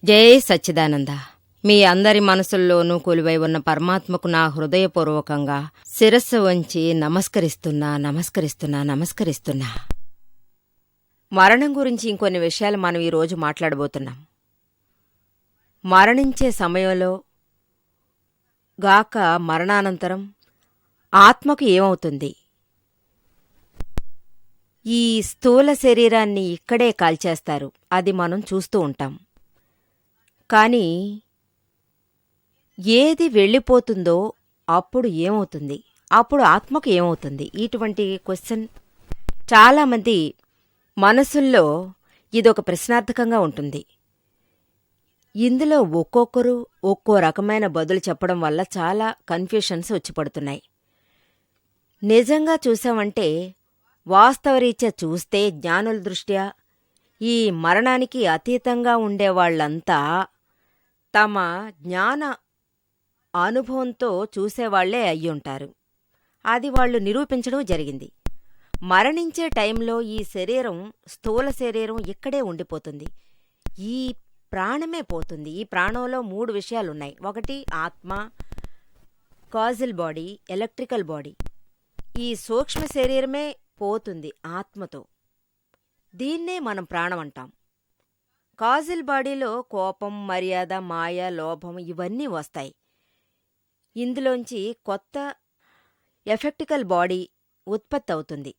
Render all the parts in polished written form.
జై సచ్చిదానంద. మీ అందరి మనసుల్లోనూ కొలువై ఉన్న పరమాత్మకు నా హృదయపూర్వకంగా శిరస్సు వంచి నమస్కరిస్తున్నా. మరణం గురించి ఇంకొన్ని విషయాలు మనం ఈరోజు మాట్లాడబోతున్నాం. మరణించే సమయంలో గాక మరణానంతరం ఆత్మకు ఏమవుతుంది? ఈ స్థూల శరీరాన్ని ఇక్కడే కాల్చేస్తారు, అది మనం చూస్తూ ఉంటాం. కానీ ఏది వెళ్ళిపోతుందో అప్పుడు ఏమవుతుంది? అప్పుడు ఆత్మకు ఏమవుతుంది? ఇటువంటి క్వశ్చన్ చాలామంది మనసుల్లో ఇదొక ప్రశ్నార్థకంగా ఉంటుంది. ఇందులో ఒక్కొక్కరు ఒక్కో రకమైన బదులు చెప్పడం వల్ల చాలా కన్ఫ్యూషన్స్ వచ్చి పడుతున్నాయి. నిజంగా చూసామంటే, వాస్తవరీత్యా చూస్తే జ్ఞానుల దృష్ట్యా ఈ మరణానికి అతీతంగా ఉండేవాళ్లంతా తమ జ్ఞాన అనుభవంతో చూసేవాళ్లే అయ్యుంటారు. అది వాళ్ళు నిరూపించడం జరిగింది. మరణించే టైంలో ఈ శరీరం, స్థూల శరీరం ఇక్కడే ఉండిపోతుంది. ఈ ప్రాణమే పోతుంది. ఈ ప్రాణంలో 3 విషయాలున్నాయి. ఒకటి ఆత్మ, కాజల్ బాడీ, ఎలక్ట్రికల్ బాడీ. ఈ సూక్ష్మ శరీరమే పోతుంది ఆత్మతో. దీన్నే మనం ప్రాణం అంటాం. కాజల్ బాడీలో కోపం, మర్యాద, మాయ, లోభం ఇవన్నీ వస్తాయి. ఇందులోంచి కొత్త ఎఫెక్టికల్ బాడీ ఉత్పత్తి అవుతుంది.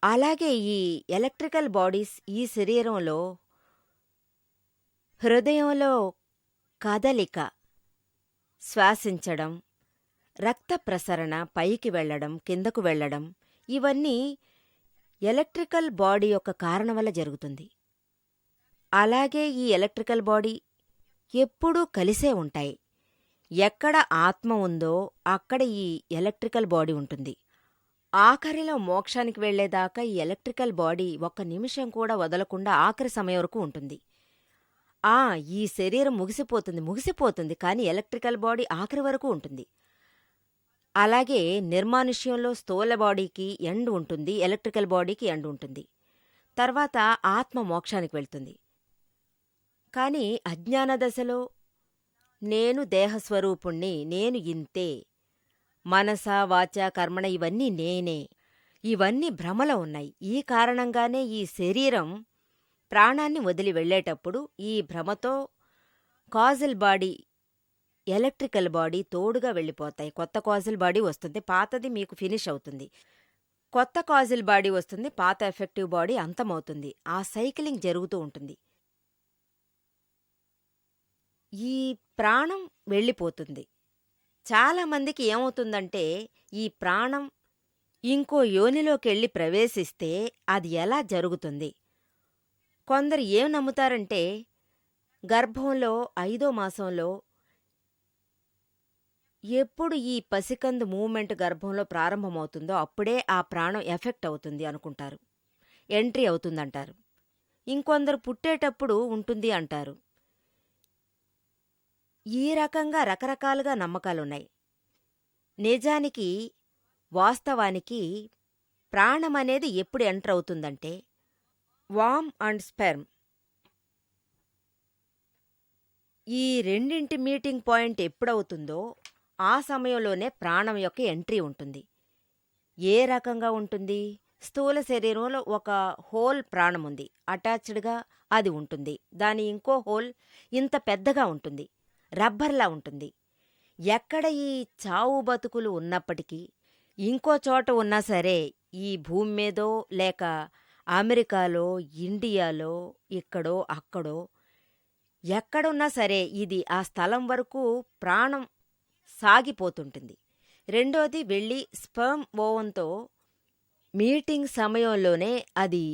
అలాగే ఈ ఎలక్ట్రికల్ బాడీస్ ఈ శరీరంలో హృదయంలో కదలిక, శ్వాసించడం, రక్త ప్రసరణ, పైకి వెళ్లడం, కిందకు వెళ్లడం, ఇవన్నీ ఎలక్ట్రికల్ బాడీ యొక్క కారణం వల్ల జరుగుతుంది. అలాగే ఈ ఎలక్ట్రికల్ బాడీ ఎప్పుడూ కలిసే ఉంటాయి. ఎక్కడ ఆత్మ ఉందో అక్కడ ఈ ఎలక్ట్రికల్ బాడీ ఉంటుంది. ఆఖరిలో మోక్షానికి వెళ్లేదాకా ఈ ఎలక్ట్రికల్ బాడీ ఒక్క నిమిషం కూడా వదలకుండా ఆఖరి సమయం వరకు ఉంటుంది. ఈ శరీరం ముగిసిపోతుంది, కానీ ఎలక్ట్రికల్ బాడీ ఆఖరి వరకు ఉంటుంది. అలాగే నిర్మానుష్యంలో స్థూల బాడీకి ఎండ్ ఉంటుంది, ఎలక్ట్రికల్ బాడీకి ఎండ్ ఉంటుంది. తర్వాత ఆత్మ మోక్షానికి వెళ్తుంది. కానీ అజ్ఞాన దశలో నేను దేహస్వరూపుణ్ణి, నేను ఇంతే, మనస, వాచ, కర్మణ ఇవన్నీ నేనే, ఇవన్నీ భ్రమలో ఉన్నాయి. ఈ కారణంగానే ఈ శరీరం ప్రాణాన్ని వదిలి వెళ్లేటప్పుడు ఈ భ్రమతో కాజల్ బాడీ, ఎలక్ట్రికల్ బాడీ తోడుగా వెళ్ళిపోతాయి. కొత్త కాజల్ బాడీ వస్తుంది, పాతది మీకు ఫినిష్ అవుతుంది. కొత్త కాజల్ బాడీ వస్తుంది, పాత ఎఫెక్టివ్ బాడీ అంతమవుతుంది. ఆ సైక్లింగ్ జరుగుతూ ఉంటుంది. ఈ ప్రాణం వెళ్ళిపోతుంది. చాలామందికి ఏమవుతుందంటే, ఈ ప్రాణం ఇంకో యోనిలోకెళ్ళి ప్రవేశిస్తే అది ఎలా జరుగుతుంది? కొందరు ఏం నమ్ముతారంటే, గర్భంలో 5వ మాసంలో ఎప్పుడు ఈ పసికందు మూమెంట్ గర్భంలో ప్రారంభమవుతుందో అప్పుడే ఆ ప్రాణం ఎఫెక్ట్ అవుతుంది అనుకుంటారు, ఎంట్రీ అవుతుందంటారు. ఇంకొందరు పుట్టేటప్పుడు ఉంటుంది అంటారు. ఈ రకంగా రకరకాలుగా నమ్మకాలున్నాయి. నిజానికి, వాస్తవానికి ప్రాణమనేది ఎప్పుడు ఎంటర్ అవుతుందంటే, వామ్ అండ్ స్పెర్మ్ ఈ రెండింటి మీటింగ్ పాయింట్ ఎప్పుడవుతుందో ఆ సమయంలోనే ప్రాణం యొక్క ఎంట్రీ ఉంటుంది. ఏ రకంగా ఉంటుంది? స్థూల శరీరంలో ఒక హోల్ ప్రాణం ఉంది, అటాచ్డ్గా అది ఉంటుంది. దాని ఇంకో హోల్ ఇంత పెద్దగా ఉంటుంది, రబ్బర్లా ఉంటుంది. ఎక్కడ ఈ చావు బతుకులు ఉన్నప్పటికీ, ఇంకో చోట ఉన్నా సరే, ఈ భూమి మీదో లేక అమెరికాలో, ఇండియాలో, ఇక్కడో అక్కడో ఎక్కడున్నా సరే ఇది ఆ స్థలం వరకు ప్రాణం సాగిపోతుంటుంది. రెండోది వెళ్ళి స్పెర్మ్ ఓవంతో మీటింగ్ సమయంలోనే అది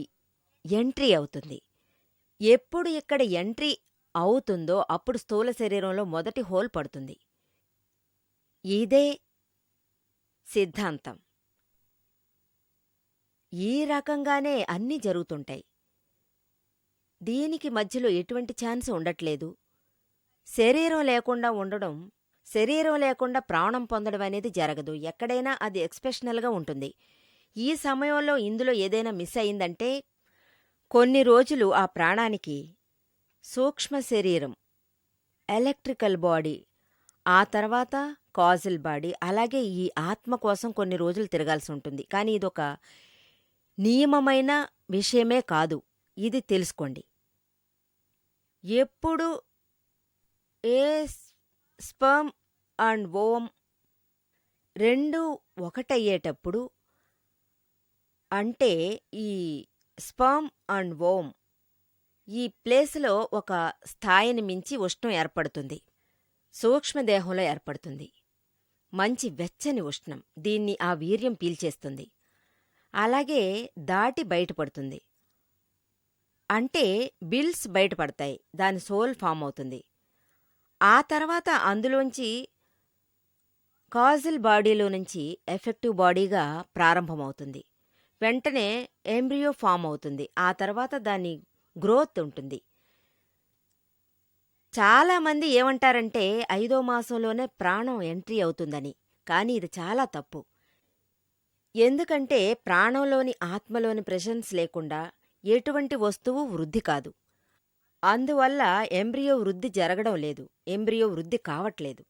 ఎంట్రీ అవుతుంది. ఎప్పుడు ఇక్కడ ఎంట్రీ అవుతుందో అప్పుడు స్థూల శరీరంలో మొదటి హోల్ పడుతుంది. ఇదే సిద్ధాంతం. ఈ రకంగానే అన్నీ జరుగుతుంటాయి. దీనికి మధ్యలో ఎటువంటి ఛాన్స్ ఉండట్లేదు. శరీరం లేకుండా ఉండడం, శరీరం లేకుండా ప్రాణం పొందడం అనేది జరగదు. ఎక్కడైనా అది ఎక్స్పెషనల్గా ఉంటుంది. ఈ సమయంలో ఇందులో ఏదైనా మిస్ అయిందంటే కొన్ని రోజులు ఆ ప్రాణానికి సూక్ష్మ శరీరం, ఎలక్ట్రికల్ బాడీ, ఆ తర్వాత కాజల్ బాడీ, అలాగే ఈ ఆత్మ కోసం కొన్ని రోజులు తిరగాల్సి ఉంటుంది. కానీ ఇదొక నియమమైన విషయమే కాదు. ఇది తెలుసుకోండి. ఎప్పుడు ఏ స్పర్మ్ అండ్ ఓమ్ రెండు ఒకటయ్యేటప్పుడు, అంటే ఈ స్పర్మ్ అండ్ ఓమ్ ఈ ప్లేస్లో ఒక స్థాయిని మించి ఉష్ణం ఏర్పడుతుంది. సూక్ష్మదేహంలో ఏర్పడుతుంది. మంచి వెచ్చని ఉష్ణం. దీన్ని ఆ వీర్యం పీల్చేస్తుంది. అలాగే దాటి బయటపడుతుంది. అంటే బిల్స్ బయటపడతాయి. దాని సోల్ ఫామ్ అవుతుంది. ఆ తర్వాత అందులోంచి కాజల్ బాడీలో నుంచి ఎఫెక్టివ్ బాడీగా ప్రారంభమవుతుంది. వెంటనే ఎంబ్రియో ఫామ్ అవుతుంది. ఆ తర్వాత దాని గ్రోత్ ఉంటుంది. చాలామంది ఏమంటారంటే 5వ మాసంలోనే ప్రాణం ఎంట్రీ అవుతుందని. కానీ ఇది చాలా తప్పు. ఎందుకంటే ప్రాణంలోని ఆత్మలోని ప్రెజెన్స్ లేకుండా ఎటువంటి వస్తువు వృద్ధి కాదు. అందువల్ల ఎంబ్రియో వృద్ధి జరగడం లేదు. ఎంబ్రియో వృద్ధి కావట్లేదు.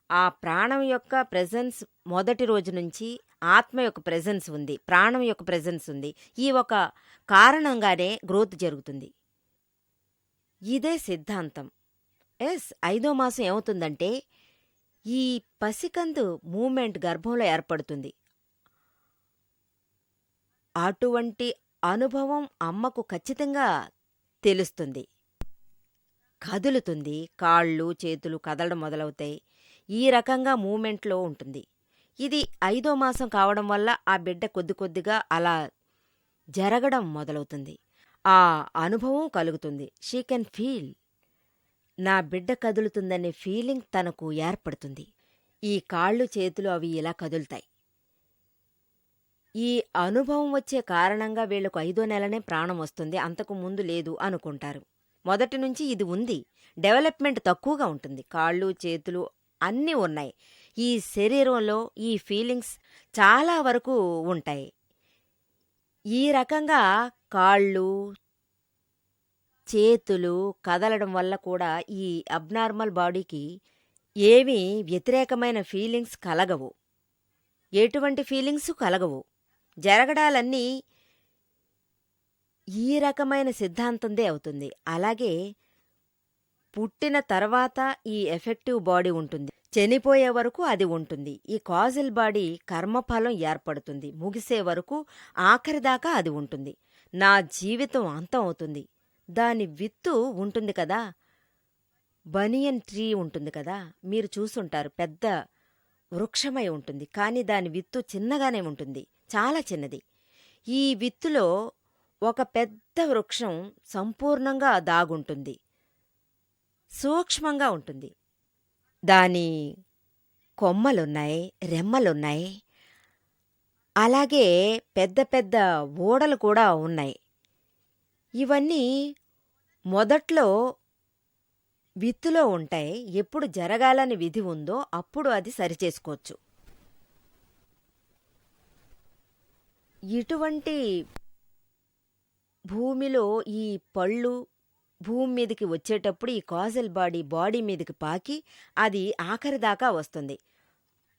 ఆ ప్రాణం యొక్క ప్రెజెన్స్ మొదటి రోజు నుంచి ఆత్మ యొక్క ప్రెజెన్స్ ఉంది, ప్రాణం యొక్క ప్రెజెన్స్ ఉంది. ఈ ఒక కారణంగానే గ్రోత్ జరుగుతుంది. ఇదే సిద్ధాంతం. 5వ మాసం ఏమవుతుందంటే ఈ పసికందు మూమెంట్ గర్భంలో ఏర్పడుతుంది. అటువంటి అనుభవం అమ్మకు ఖచ్చితంగా తెలుస్తుంది. కదులుతుంది. కాళ్ళు చేతులు కదలడం మొదలవుతాయి. ఈ రకంగా మూమెంట్లో ఉంటుంది. ఇది 5వ మాసం కావడం వల్ల ఆ బిడ్డ కొద్ది కొద్దిగా అలా జరగడం మొదలవుతుంది. ఆ అనుభవం కలుగుతుంది. షీ కెన్ ఫీల్, నా బిడ్డ కదులుతుందనే ఫీలింగ్ తనకు ఏర్పడుతుంది. ఈ కాళ్ళు చేతులు అవి ఇలా కదులుతాయి. ఈ అనుభవం వచ్చే కారణంగా వీళ్లకు 5వ నెలనే ప్రాణం వస్తుంది, అంతకు ముందు లేదు అనుకుంటారు. మొదటి నుంచి ఇది ఉంది. డెవలప్మెంట్ తక్కువగా ఉంటుంది. కాళ్ళు చేతులు అన్నీ ఉన్నాయి. ఈ శరీరంలో ఈ ఫీలింగ్స్ చాలా వరకు ఉంటాయి. ఈ రకంగా కాళ్ళు చేతులు కదలడం వల్ల కూడా ఈ అబ్నార్మల్ బాడీకి ఏమీ వ్యతిరేకమైన ఫీలింగ్స్ కలగవు. ఎటువంటి ఫీలింగ్స్ కలగవు. జరగడాలన్నీ ఈ రకమైన సిద్ధాంతందే అవుతుంది. అలాగే పుట్టిన తర్వాత ఈ ఎఫెక్టివ్ బాడీ ఉంటుంది. చనిపోయే వరకు అది ఉంటుంది. ఈ కాజల్ బాడీ కర్మఫలం ఏర్పడుతుంది. ముగిసే వరకు ఆఖరిదాకా అది ఉంటుంది. నా జీవితం అంతం అవుతుంది. దాని విత్తు ఉంటుంది కదా, బనియన్ ట్రీ ఉంటుంది కదా, మీరు చూసుంటారు. పెద్ద వృక్షమై ఉంటుంది. కానీ దాని విత్తు చిన్నగానే ఉంటుంది, చాలా చిన్నది. ఈ విత్తులో ఒక పెద్ద వృక్షం సంపూర్ణంగా దాగుంటుంది. సూక్ష్మంగా ఉంటుంది. దాని కొమ్మలున్నాయి, రెమ్మలున్నాయి. అలాగే పెద్ద పెద్ద ఓడలు కూడా ఉన్నాయి. ఇవన్నీ మొదట్లో విత్తులో ఉంటాయి. ఎప్పుడు జరగాలని విధి ఉందో అప్పుడు అది సరిచేసుకోవచ్చు. ఇటువంటి భూమిలో ఈ పళ్ళు భూమి మీదకి వచ్చేటప్పుడు ఈ కాజల్ బాడీ మీదకి పాకి అది ఆఖరిదాకా వస్తుంది.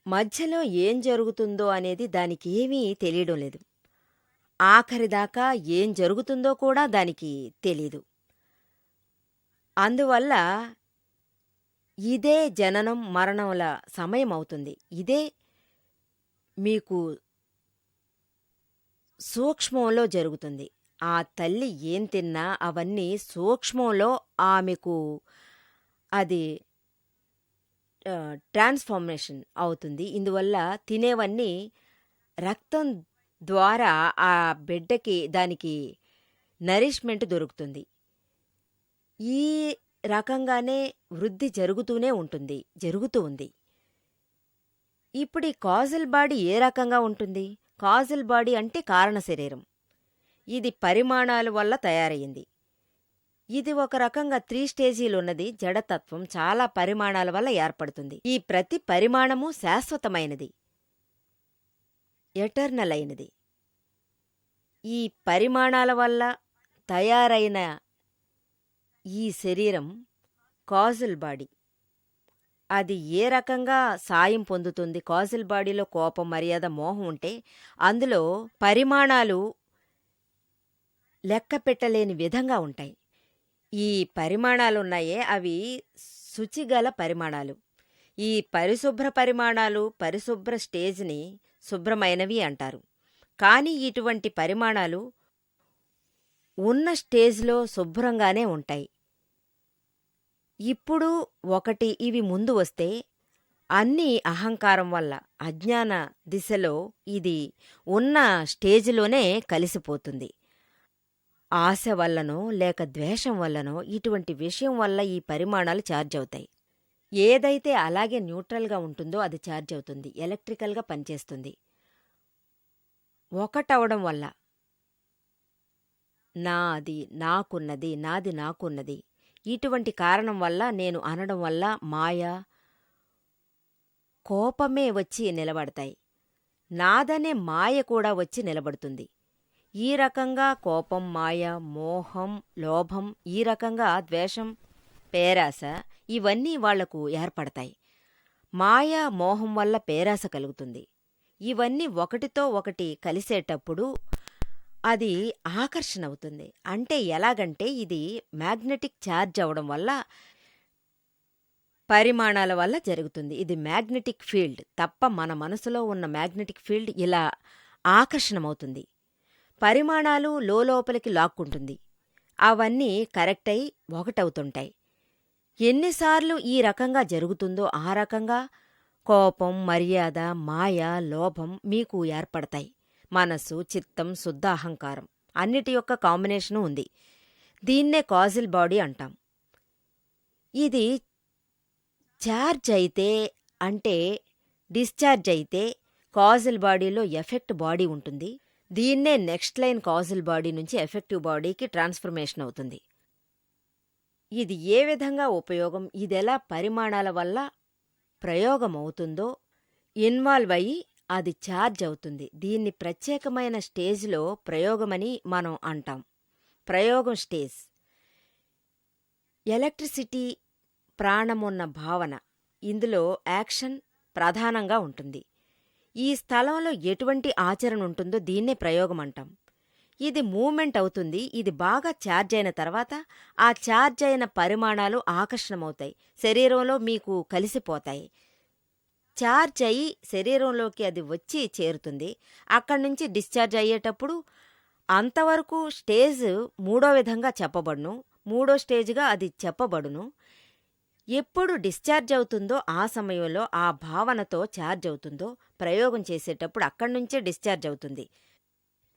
మధ్యలో ఏం జరుగుతుందో అనేది దానికి ఏమీ తెలియడం లేదు. ఆఖరిదాకా ఏం జరుగుతుందో కూడా దానికి తెలీదు. అందువల్ల ఇదే జననం మరణంల సమయం అవుతుంది. ఇదే మీకు సూక్ష్మంలో జరుగుతుంది. ఆ తల్లి ఏం తిన్నా అవన్నీ సూక్ష్మంలో ఆమెకు అది ట్రాన్స్ఫార్మేషన్ అవుతుంది. ఇందువల్ల తినేవన్నీ రక్తం ద్వారా ఆ బిడ్డకి దానికి నరిష్మెంట్ దొరుకుతుంది. ఈ రకంగానే వృద్ధి జరుగుతూనే ఉంటుంది, జరుగుతూ ఉంది. ఇప్పుడు ఈ కాజల్ బాడీ ఏ రకంగా ఉంటుంది? కాజల్ బాడీ అంటే కారణ శరీరం. ఇది పరిమాణాల వల్ల తయారయ్యింది. ఇది ఒక రకంగా 3 స్టేజీలున్నది. జడతత్వం చాలా పరిమాణాల వల్ల ఏర్పడుతుంది. ఈ ప్రతి పరిమాణము శాశ్వతమైనది, ఎటర్నల్ అయినది. ఈ పరిమాణాల వల్ల తయారైన ఈ శరీరం కాజల్ బాడీ. అది ఏ రకంగా సాయం పొందుతుంది? కాజల్ బాడీలో కోపం, మర్యాద, మోహం ఉంటే అందులో పరిమాణాలు లెక్క పెట్టలేని విధంగా ఉంటాయి. ఈ పరిమాణాలున్నాయే అవి శుచిగల పరిమాణాలు. ఈ పరిశుభ్ర పరిమాణాలు పరిశుభ్ర స్టేజ్ని శుభ్రమైనవి అంటారు. కానీ ఇటువంటి పరిమాణాలు ఉన్న స్టేజ్లో శుభ్రంగానే ఉంటాయి. ఇప్పుడు ఒకటి ఇవి ముందు వస్తే అన్నీ అహంకారం వల్ల అజ్ఞాన దిశలో ఇది ఉన్న స్టేజిలోనే కలిసిపోతుంది. ఆశ వల్లనో లేక ద్వేషం వల్లనో ఇటువంటి విషయం వల్ల ఈ పరిమాణాలు ఛార్జ్ అవుతాయి. ఏదైతే అలాగే న్యూట్రల్గా ఉంటుందో అది ఛార్జ్ అవుతుంది, ఎలక్ట్రికల్గా పనిచేస్తుంది. ఒకటవడం వల్ల నాది నాకున్నది, నాది నాకున్నది, ఇటువంటి కారణం వల్ల నేను అనడం వల్ల మాయ, కోపమే వచ్చి నిలబడతాయి. నాదనే మాయ కూడా వచ్చి నిలబడుతుంది. ఈ రకంగా కోపం, మాయ, మోహం, లోభం, ఈ రకంగా ద్వేషం, పేరాస ఇవన్నీ వాళ్లకు ఏర్పడతాయి. మాయ, మోహం వల్ల పేరాస కలుగుతుంది. ఇవన్నీ ఒకటితో ఒకటి కలిసేటప్పుడు అది ఆకర్షణ అవుతుంది. అంటే ఎలాగంటే ఇది మ్యాగ్నెటిక్ ఛార్జ్ అవడం వల్ల పరిమాణాల వల్ల జరుగుతుంది. ఇది మ్యాగ్నెటిక్ ఫీల్డ్ తప్ప మన మనసులో ఉన్న మ్యాగ్నెటిక్ ఫీల్డ్ ఇలా ఆకర్షణమవుతుంది. పరిమాణాలు లోపలికి లాక్కుంటుంది. అవన్నీ కరెక్ట్ అయి ఒకటవుతుంటాయి. ఎన్నిసార్లు ఈ రకంగా జరుగుతుందో ఆ రకంగా కోపం, మర్యాద, మాయ, లోభం మీకు ఏర్పడతాయి. మనస్సు, చిత్తం, శుద్ధ అహంకారం అన్నిటి యొక్క కాంబినేషను ఉంది. దీన్నే కాజల్ బాడీ అంటాం. ఇది ఛార్జ్ అయితే అంటే డిశ్చార్జ్ అయితే కాజల్ బాడీలో ఎఫెక్ట్ బాడీ ఉంటుంది. దీన్నే నెక్స్ట్ లైన్ కాజల్ బాడీ నుంచి ఎఫెక్టివ్ బాడీకి ట్రాన్స్ఫర్మేషన్ అవుతుంది. ఇది ఏ విధంగా ఉపయోగం, ఇదెలా పరిమాణాల వల్ల ప్రయోగమవుతుందో ఇన్వాల్వ్ అయ్యి అది ఛార్జ్ అవుతుంది. దీన్ని ప్రత్యేకమైన స్టేజ్లో ప్రయోగమని మనం అంటాం. ప్రయోగం స్టేజ్. ఎలక్ట్రిసిటీ ప్రాణమున్న భావన, ఇందులో యాక్షన్ ప్రధానంగా ఉంటుంది. ఈ స్థలంలో ఎటువంటి ఆచరణ ఉంటుందో దీన్నే ప్రయోగం అంటాం. ఇది మూమెంట్ అవుతుంది. ఇది బాగా ఛార్జ్ అయిన తర్వాత ఆ ఛార్జ్ అయిన పరిమాణాలు ఆకర్షణమవుతాయి, శరీరంలో మీకు కలిసిపోతాయి. ఛార్జ్ అయ్యి శరీరంలోకి అది వచ్చి చేరుతుంది. అక్కడి నుంచి డిశ్చార్జ్ అయ్యేటప్పుడు అంతవరకు స్టేజ్ మూడో విధంగా చెప్పబడును, మూడో స్టేజ్గా అది చెప్పబడును. ఎప్పుడు డిశ్చార్జ్ అవుతుందో ఆ సమయంలో ఆ భావనతో ఛార్జ్ అవుతుందో ప్రయోగం చేసేటప్పుడు అక్కడి నుంచే డిశ్చార్జ్ అవుతుంది.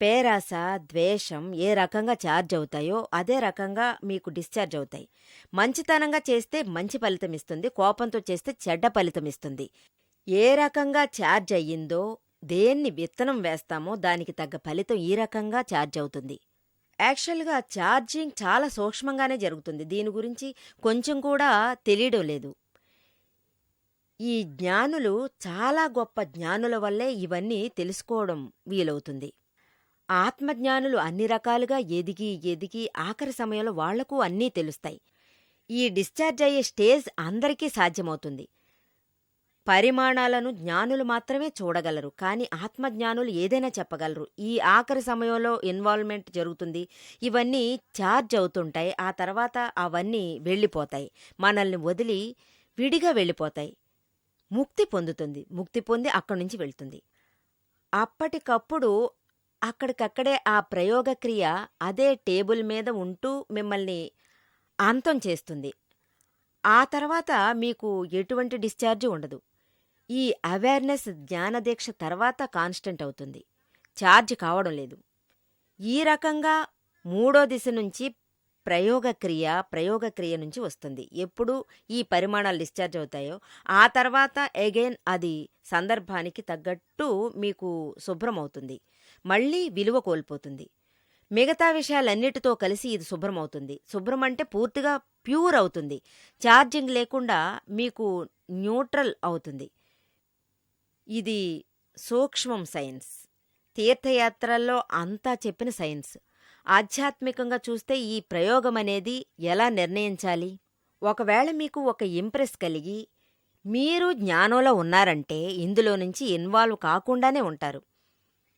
పేరాస, ద్వేషం ఏ రకంగా ఛార్జ్ అవుతాయో అదే రకంగా మీకు డిశ్చార్జ్ అవుతాయి. మంచితనంగా చేస్తే మంచి ఫలితం ఇస్తుంది, కోపంతో చేస్తే చెడ్డ ఫలితం ఇస్తుంది. ఏ రకంగా ఛార్జ్ అయ్యిందో, దేన్ని విత్తనం వేస్తామో దానికి తగ్గ ఫలితం ఈ రకంగా ఛార్జ్ అవుతుంది. యాక్చువల్గా ఛార్జింగ్ చాలా సూక్ష్మంగానే జరుగుతుంది. దీని గురించి కొంచెం కూడా తెలియడం లేదు. ఈ జ్ఞానులు చాలా గొప్ప జ్ఞానుల వల్లే ఇవన్నీ తెలుసుకోవడం వీలవుతుంది. ఆత్మజ్ఞానులు అన్ని రకాలుగా ఎదిగి ఎదిగి ఆఖరి సమయంలో వాళ్లకు అన్నీ తెలుస్తాయి. ఈ డిశ్చార్జ్ అయ్యే స్టేజ్ అందరికీ సాధ్యమవుతుంది. పరిమాణాలను జ్ఞానులు మాత్రమే చూడగలరు, కానీ ఆత్మజ్ఞానులు ఏదైనా చెప్పగలరు. ఈ ఆఖరి సమయంలో ఇన్వాల్వ్మెంట్ జరుగుతుంది. ఇవన్నీ ఛార్జ్ అవుతుంటాయి. ఆ తర్వాత అవన్నీ వెళ్ళిపోతాయి, మనల్ని వదిలి విడిగా వెళ్ళిపోతాయి. ముక్తి పొందుతుంది. ముక్తి పొంది అక్కడి నుంచి వెళ్తుంది. అప్పటికప్పుడు అక్కడికక్కడే ఆ ప్రయోగక్రియ అదే టేబుల్ మీద ఉంటూ మిమ్మల్ని అంతం చేస్తుంది. ఆ తర్వాత మీకు ఎటువంటి డిశ్చార్జి ఉండదు. ఈ అవేర్నెస్ జ్ఞానదీక్ష తర్వాత కాన్స్టెంట్ అవుతుంది, ఛార్జ్ కావడం లేదు. ఈ రకంగా మూడో దిశ నుంచి ప్రయోగక్రియ నుంచి వస్తుంది. ఎప్పుడు ఈ పరిమాణాలు డిశ్చార్జ్ అవుతాయో ఆ తర్వాత అగైన్ అది సందర్భానికి తగ్గట్టు మీకు శుభ్రమవుతుంది, మళ్ళీ విలువ కోల్పోతుంది. మిగతా విషయాలన్నిటితో కలిసి ఇది శుభ్రమవుతుంది. శుభ్రం అంటే పూర్తిగా ప్యూర్ అవుతుంది. ఛార్జింగ్ లేకుండా మీకు న్యూట్రల్ అవుతుంది. ఇది సూక్ష్మం సైన్స్. తీర్థయాత్రల్లో అంతా చెప్పిన సైన్స్. ఆధ్యాత్మికంగా చూస్తే ఈ ప్రయోగమనేది ఎలా నిర్ణయించాలి? ఒకవేళ మీకు ఒక ఇంప్రెస్ కలిగి, మీరు జ్ఞానంలో ఉన్నారంటే ఇందులో నుంచి ఇన్వాల్వ్ కాకుండానే ఉంటారు.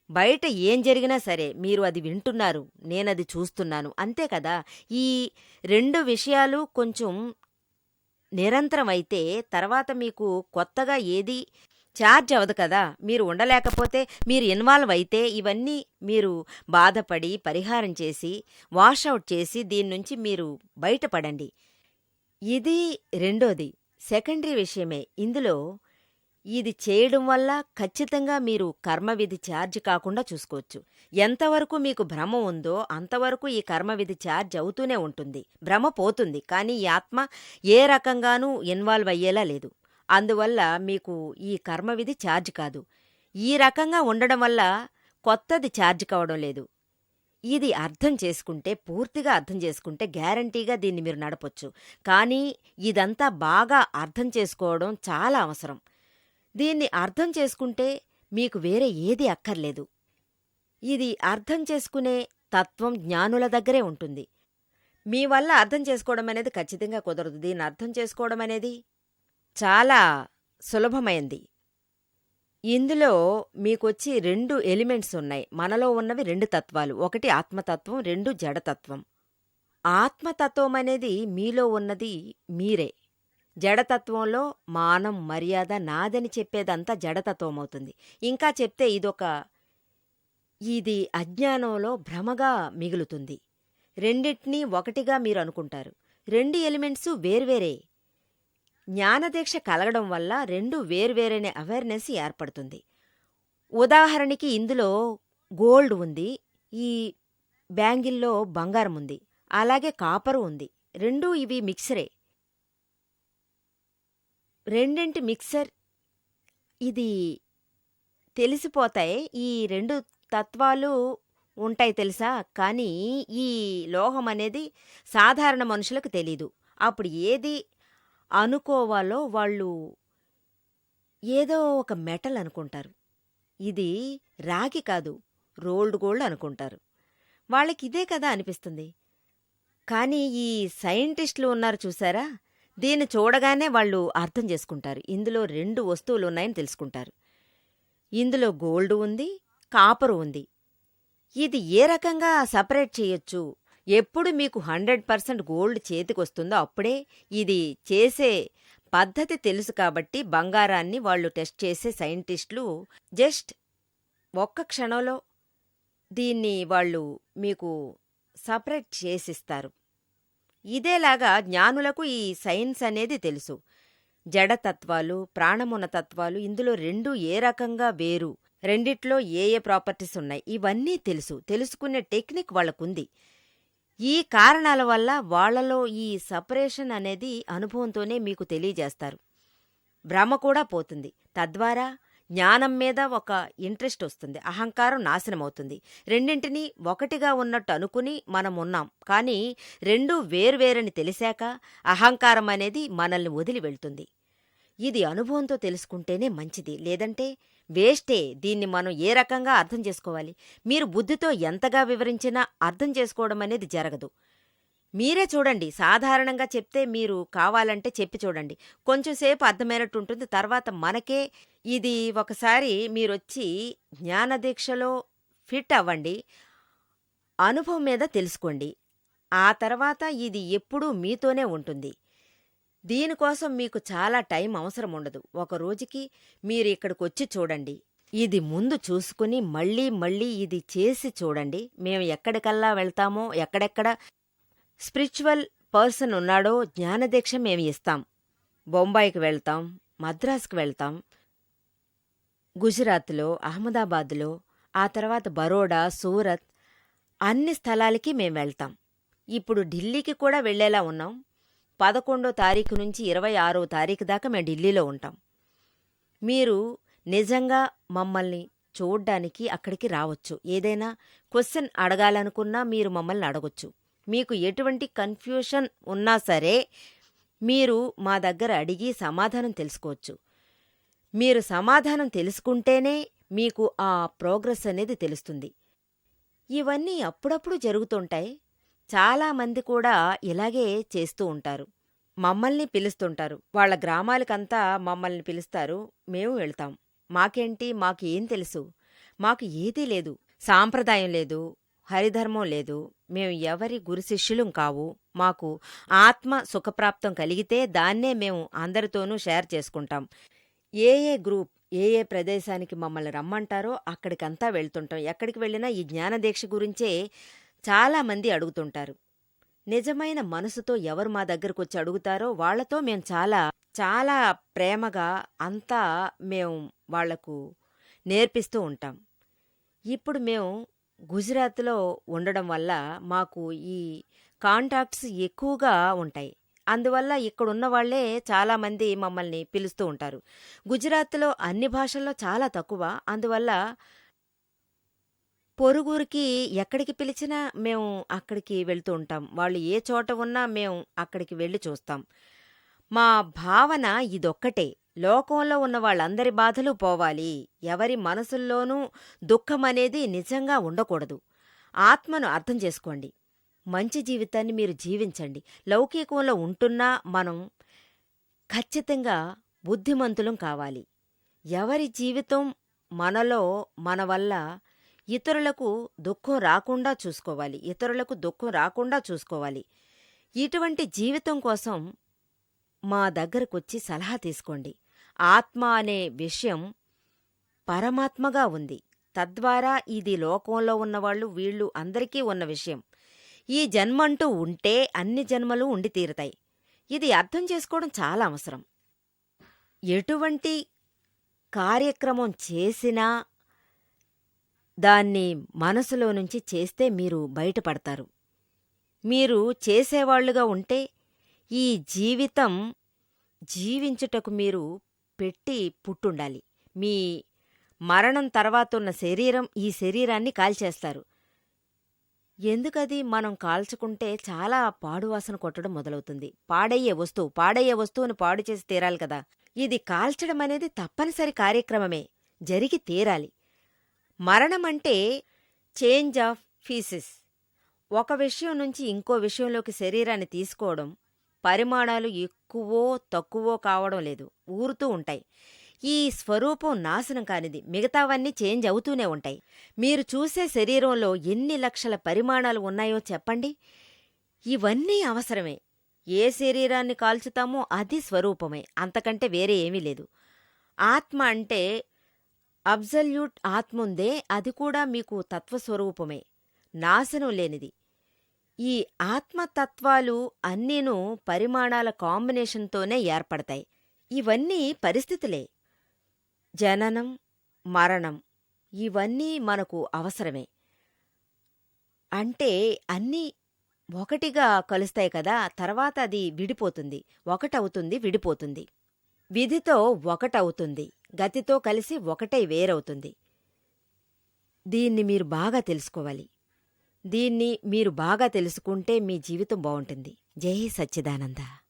బయట ఏం జరిగినా సరే మీరు అది వింటున్నారు, నేనది చూస్తున్నాను, అంతే కదా! ఈ 2 విషయాలు కొంచెం నిరంతరమైతే తర్వాత మీకు కొత్తగా ఏదీ ఛార్జ్ అవ్వదు కదా! మీరు ఉండలేకపోతే, మీరు ఇన్వాల్వ్ అయితే ఇవన్నీ మీరు బాధపడి, పరిహారం చేసి, వాషౌట్ చేసి దీన్నుంచి మీరు బయటపడండి. ఇది రెండోది. సెకండరీ విషయమే. ఇందులో ఇది చేయడం వల్ల ఖచ్చితంగా మీరు కర్మవిధి ఛార్జ్ కాకుండా చూసుకోవచ్చు. ఎంతవరకు మీకు భ్రమ ఉందో అంతవరకు ఈ కర్మవిధి ఛార్జ్ అవుతూనే ఉంటుంది. భ్రమ పోతుంది, కానీ ఈ ఆత్మ ఏ రకంగానూ ఇన్వాల్వ్ అయ్యేలా లేదు. అందువల్ల మీకు ఈ కర్మవిధి ఛార్జ్ కాదు. ఈ రకంగా ఉండడం వల్ల కొత్తది ఛార్జ్ కావడం లేదు. ఇది అర్థం చేసుకుంటే, పూర్తిగా అర్థం చేసుకుంటే గ్యారంటీగా దీన్ని మీరు నడపొచ్చు. కానీ ఇదంతా బాగా అర్థం చేసుకోవడం చాలా అవసరం. దీన్ని అర్థం చేసుకుంటే మీకు వేరే ఏదీ అక్కర్లేదు. ఇది అర్థం చేసుకునే తత్వం జ్ఞానుల దగ్గరే ఉంటుంది. మీ వల్ల అర్థం చేసుకోవడం అనేది ఖచ్చితంగా కుదరదు. దీన్ని అర్థం చేసుకోవడం అనేది చాలా సులభమైంది. ఇందులో మీకొచ్చి 2 ఎలిమెంట్స్ ఉన్నాయి. మనలో ఉన్నవి 2 తత్వాలు. ఒకటి ఆత్మతత్వం, 2 జడతత్వం. ఆత్మతత్వం అనేది మీలో ఉన్నది మీరే. జడతత్వంలో మానం, మర్యాద, నాదని చెప్పేదంతా జడతత్వమవుతుంది. ఇంకా చెప్తే ఇది అజ్ఞానంలో భ్రమగా మిగులుతుంది. రెండిటినీ ఒకటిగా మీరు అనుకుంటారు. 2 ఎలిమెంట్సు వేర్వేరే. జ్ఞానదీక్ష కలగడం వల్ల 2 వేర్వేరనే అవేర్నెస్ ఏర్పడుతుంది. ఉదాహరణకి ఇందులో గోల్డ్ ఉంది, ఈ బ్యాంగిల్లో బంగారం ఉంది, అలాగే కాపరు ఉంది. 2 ఇవి మిక్సరే. రెండింటి మిక్సర్ ఇది తెలిసిపోతాయి. ఈ 2 తత్వాలు ఉంటాయి తెలుసా? కానీ ఈ లోహం అనేది సాధారణ మనుషులకు తెలీదు. అప్పుడు ఏది అనుకోవాలో వాళ్ళు ఏదో ఒక మెటల్ అనుకుంటారు. ఇది రాగి కాదు, రోల్డ్ గోల్డ్ అనుకుంటారు. వాళ్ళకిదే కదా అనిపిస్తుంది. కానీ ఈ సైంటిస్టులు ఉన్నారు చూసారా, దీన్ని చూడగానే వాళ్ళు అర్థం చేసుకుంటారు. ఇందులో 2 వస్తువులు ఉన్నాయని తెలుసుకుంటారు. ఇందులో గోల్డ్ ఉంది, కాపరు ఉంది. ఇది ఏ రకంగా సపరేట్ చేయొచ్చు? ఎప్పుడు మీకు 100% గోల్డ్ చేతికొస్తుందో అప్పుడే ఇది చేసే పద్ధతి తెలుసు. కాబట్టి బంగారాన్ని వాళ్ళు టెస్ట్ చేసే సైంటిస్టులు జస్ట్ ఒక్క క్షణంలో దీన్ని వాళ్ళు మీకు సపరేట్ చేసిస్తారు. ఇదేలాగా జ్ఞానులకు ఈ సైన్స్ అనేది తెలుసు. జడతత్వాలు, ప్రాణమున్న తత్వాలు, ఇందులో 2 ఏ రకంగా వేరు, రెండిట్లో ఏ ప్రాపర్టీస్ ఉన్నాయి, ఇవన్నీ తెలుసు. తెలుసుకునే టెక్నిక్ వాళ్ళకుంది. ఈ కారణాల వల్ల వాళ్లలో ఈ సపరేషన్ అనేది అనుభవంతోనే మీకు తెలియజేస్తారు. భ్రమ కూడా పోతుంది. తద్వారా జ్ఞానం మీద ఒక ఇంట్రెస్ట్ వస్తుంది. అహంకారం నాశనమవుతుంది. రెండింటినీ ఒకటిగా ఉన్నట్టు అనుకుని మనం ఉన్నాం. కానీ 2 వేర్వేరని తెలిసాక అహంకారం అనేది మనల్ని వదిలి వెళ్తుంది. ఇది అనుభవంతో తెలుసుకుంటేనే మంచిది. లేదంటే వేస్టే. దీన్ని మనం ఏ రకంగా అర్థం చేసుకోవాలి? మీరు బుద్ధితో ఎంతగా వివరించినా అర్థం చేసుకోవడం అనేది జరగదు. మీరే చూడండి. సాధారణంగా చెప్తే మీరు కావాలంటే చెప్పి చూడండి. కొంచెంసేపు అర్థమైనట్టు ఉంటుంది. తర్వాత మనకే ఇది ఒకసారి మీరొచ్చి జ్ఞానదీక్షలో ఫిట్ అవ్వండి. అనుభవం మీద తెలుసుకోండి. ఆ తర్వాత ఇది ఎప్పుడూ మీతోనే ఉంటుంది. దీనికోసం మీకు చాలా టైం అవసరం ఉండదు. ఒక రోజుకి మీరు ఇక్కడికొచ్చి చూడండి. ఇది ముందు చూసుకుని మళ్ళీ మళ్ళీ ఇది చేసి చూడండి. మేము ఎక్కడికల్లా వెళ్తామో, ఎక్కడెక్కడ స్పిరిచువల్ పర్సన్ ఉన్నాడో జ్ఞానదీక్ష మేము ఇస్తాం. బొంబాయికి వెళ్తాం, మద్రాసుకు వెళ్తాం, గుజరాత్లో, అహ్మదాబాద్లో, ఆ తర్వాత బరోడా, సూరత్, అన్ని స్థలాలకి మేం వెళ్తాం. ఇప్పుడు ఢిల్లీకి కూడా వెళ్లేలా ఉన్నాం. 11వ తారీఖు నుంచి 26వ తారీఖు దాకా మేము ఢిల్లీలో ఉంటాం. మీరు నిజంగా మమ్మల్ని చూడ్డానికి అక్కడికి రావచ్చు. ఏదైనా క్వశ్చన్ అడగాలనుకున్నా మీరు మమ్మల్ని అడగొచ్చు. మీకు ఎటువంటి కన్ఫ్యూషన్ ఉన్నా సరే మీరు మా దగ్గర అడిగి సమాధానం తెలుసుకోవచ్చు. మీరు సమాధానం తెలుసుకుంటేనే మీకు ఆ ప్రోగ్రెస్ అనేది తెలుస్తుంది. ఇవన్నీ అప్పుడప్పుడు జరుగుతుంటాయి. చాలామంది కూడా ఇలాగే చేస్తూ ఉంటారు. మమ్మల్ని పిలుస్తుంటారు. వాళ్ళ గ్రామాలకంతా మమ్మల్ని పిలుస్తారు. మేము వెళ్తాం. మాకేంటి, మాకు ఏం తెలుసు? మాకు ఏదీ లేదు. సాంప్రదాయం లేదు. హరిధర్మం లేదు. మేము ఎవరి గురుశిష్యులం కావు. మాకు ఆత్మ సుఖప్రాప్తం కలిగితే దాన్నే మేము అందరితోనూ షేర్ చేసుకుంటాం. ఏ గ్రూప్ ఏ ప్రదేశానికి మమ్మల్ని రమ్మంటారో అక్కడికంతా వెళ్తుంటాం. ఎక్కడికి వెళ్ళినా ఈ జ్ఞానదీక్ష గురించే చాలామంది అడుగుతుంటారు. నిజమైన మనసుతో ఎవరు మా దగ్గరకొచ్చి అడుగుతారో వాళ్లతో మేం చాలా చాలా ప్రేమగా అంతా మేం వాళ్లకు నేర్పిస్తూ ఉంటాం. ఇప్పుడు మేము గుజరాత్‌లో ఉండడం వల్ల మాకు ఈ కాంటాక్ట్స్ ఎక్కువగా ఉంటాయి. అందువల్ల ఇక్కడున్న వాళ్ళే చాలామంది మమ్మల్ని పిలుస్తూ ఉంటారు. గుజరాత్‌లో అన్ని భాషల్లో చాలా తక్కువ. అందువల్ల పొరుగురికి ఎక్కడికి పిలిచినా మేము అక్కడికి వెళ్తూ ఉంటాం. వాళ్ళు ఏ చోట ఉన్నా మేము అక్కడికి వెళ్లి చూస్తాం. మా భావన ఇదొక్కటే. లోకంలో ఉన్న వాళ్ళందరి బాధలు పోవాలి. ఎవరి మనసుల్లోనూ దుఃఖమనేది నిజంగా ఉండకూడదు. ఆత్మను అర్థం చేసుకోండి. మంచి జీవితాన్ని మీరు జీవించండి. లౌకికంలో ఉంటున్నా మనం ఖచ్చితంగా బుద్ధిమంతులం కావాలి. ఎవరి జీవితం మనలో మన వల్ల ఇతరులకు దుఃఖం రాకుండా చూసుకోవాలి. ఇతరులకు దుఃఖం రాకుండా చూసుకోవాలి. ఇటువంటి జీవితం కోసం మా దగ్గరకొచ్చి సలహా తీసుకోండి. ఆత్మ అనే విషయం పరమాత్మగా ఉంది. తద్వారా ఇది లోకంలో ఉన్నవాళ్ళు వీళ్ళు అందరికీ ఉన్న విషయం. ఈ జన్మంటూ ఉంటే అన్ని జన్మలు ఉండి తీరుతాయి. ఇది అర్థం చేసుకోవడం చాలా అవసరం. ఎటువంటి కార్యక్రమం చేసినా దాన్ని మనసులో నుంచి చేస్తే మీరు బయటపడతారు. మీరు చేసేవాళ్లుగా ఉంటే ఈ జీవితం జీవించుటకు మీరు పెట్టి పుట్టుండాలి. మీ మరణం తర్వాతున్న శరీరం ఈ శరీరాన్ని కాల్చేస్తారు. ఎందుకది? మనం కాల్చుకుంటే చాలా పాడువాసన కొట్టడం మొదలవుతుంది. పాడయ్యే వస్తువుని పాడు చేసి తీరాలి కదా. ఇది కాల్చడం అనేది తప్పనిసరి కార్యక్రమమే, జరిగి తీరాలి. మరణమంటే చేంజ్ ఆఫ్ ఫీసిస్. ఒక విషయం నుంచి ఇంకో విషయంలోకి శరీరాన్ని తీసుకోవడం. పరిమాణాలు ఎక్కువో తక్కువో కావడం లేదు, ఊరుతూ ఉంటాయి. ఈ స్వరూపం నాశనం కానిది. మిగతావన్నీ చేంజ్ అవుతూనే ఉంటాయి. మీరు చూసే శరీరంలో ఎన్ని లక్షల పరిమాణాలు ఉన్నాయో చెప్పండి. ఇవన్నీ అవసరమే. ఏ శరీరాన్ని కాల్చుతామో అది స్వరూపమే, అంతకంటే వేరే ఏమీ లేదు. ఆత్మ అంటే అబ్జల్యూట్ ఆత్ముందే, అది కూడా మీకు తత్వస్వరూపమే, నాశనం లేనిది. ఈ ఆత్మతత్వాలు అన్నీనూ పరిమాణాల కాంబినేషన్తోనే ఏర్పడతాయి. ఇవన్నీ పరిస్థితులే. జననం, మరణం ఇవన్నీ మనకు అవసరమే. అంటే అన్నీ ఒకటిగా కలుస్తాయి కదా, తర్వాత అది విడిపోతుంది. ఒకటవుతుంది, విడిపోతుంది. విధితో ఒకటవుతుంది, గతితో కలిసి ఒకటై వేరవుతుంది. దీన్ని మీరు బాగా తెలుసుకోవాలి. దీన్ని మీరు బాగా తెలుసుకుంటే మీ జీవితం బావుంటుంది. జై సచ్చిదానంద.